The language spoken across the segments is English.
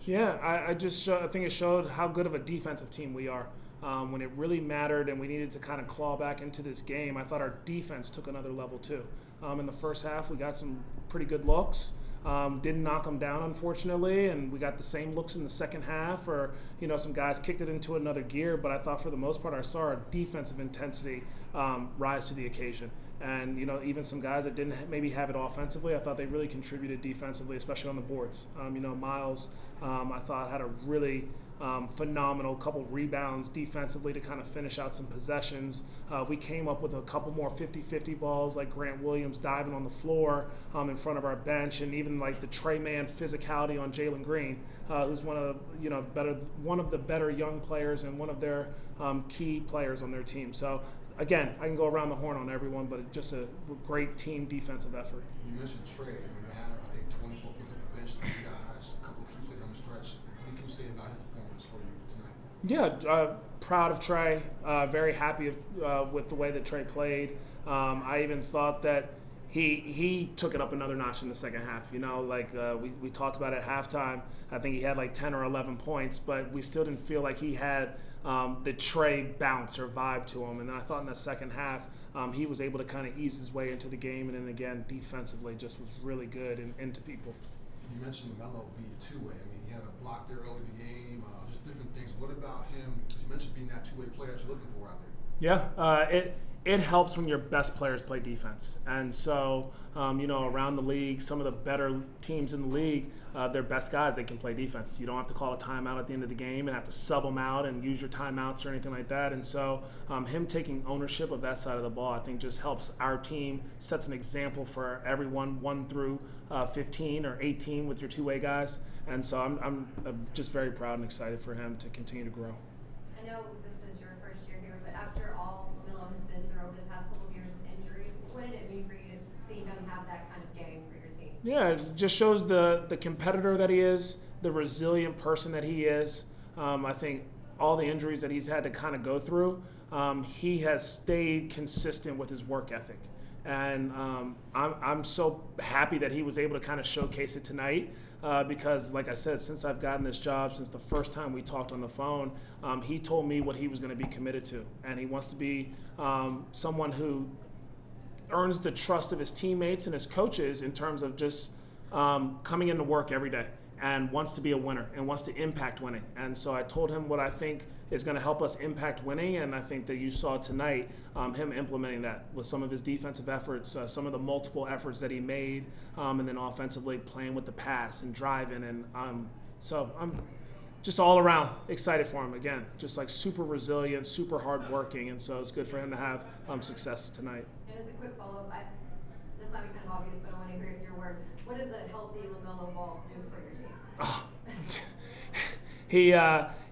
Yeah, I think it showed how good of a defensive team we are. When it really mattered and we needed to kind of claw back into this game, I thought our defense took another level too. In the first half, we got some pretty good looks. Didn't knock them down, unfortunately, and we got the same looks in the second half. Or some guys kicked it into another gear. But I thought for the most part, I saw our defensive intensity rise to the occasion. And even some guys that didn't maybe have it offensively, I thought they really contributed defensively, especially on the boards. Miles, I thought had a really phenomenal couple rebounds defensively to kind of finish out some possessions. We came up with a couple more 50-50 balls, like Grant Williams diving on the floor in front of our bench, and even like the Trey Man physicality on Jalen Green, who's one of the better young players and one of their key players on their team. So again, I can go around the horn on everyone, but just a great team defensive effort. You mentioned Trey. I mean, they have, I think, 24 points off the bench, 3 guys, a couple of key plays on the stretch. What can you say about his performance for you tonight? Yeah, proud of Trey. Very happy with the way that Trey played. I even thought that he took it up another notch in the second half. We talked about at halftime. I think he had like 10 or 11 points, but we still didn't feel like he had the Trey bounce or vibe to him. And then I thought in the second half, he was able to kind of ease his way into the game. And then again, defensively, just was really good and into people. You mentioned Melo being two-way. I mean, he had a block there early in the game, just different things. What about him? You mentioned being that two-way player that you're looking for out there. Yeah, it helps when your best players play defense. And so, around the league, some of the better teams in the league, their best guys, they can play defense. You don't have to call a timeout at the end of the game and have to sub them out and use your timeouts or anything like that. And so him taking ownership of that side of the ball, I think just helps our team, sets an example for everyone 1 through 15 or 18 with your two-way guys. And so I'm just very proud and excited for him to continue to grow. I know this is your first year here, but after all Milo has been through over the past couple of years with injuries, what did it mean for you to see him have that kind of game for your team? Yeah, it just shows the competitor that he is, the resilient person that he is. I think all the injuries that he's had to kind of go through, he has stayed consistent with his work ethic. And I'm so happy that he was able to kind of showcase it tonight because, like I said, since I've gotten this job, since the first time we talked on the phone, he told me what he was going to be committed to. And he wants to be someone who earns the trust of his teammates and his coaches in terms of just coming into work every day and wants to be a winner and wants to impact winning. And so I told him what I think is going to help us impact winning, and I think that you saw tonight him implementing that with some of his defensive efforts, some of the multiple efforts that he made, and then offensively playing with the pass and driving. And so I'm just all around excited for him again, just like super resilient, super hardworking, and so it's good for him to have success tonight. And as a quick follow-up, this might be kind of obvious, but I want to hear your words. What does a healthy LaMelo Ball do for your team? Oh.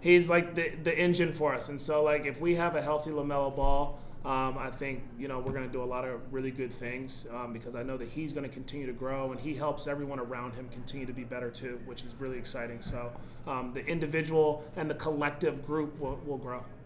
He's like the engine for us, and so like if we have a healthy LaMelo Ball, I think we're going to do a lot of really good things because I know that he's going to continue to grow, and he helps everyone around him continue to be better too, which is really exciting. So the individual and the collective group will grow.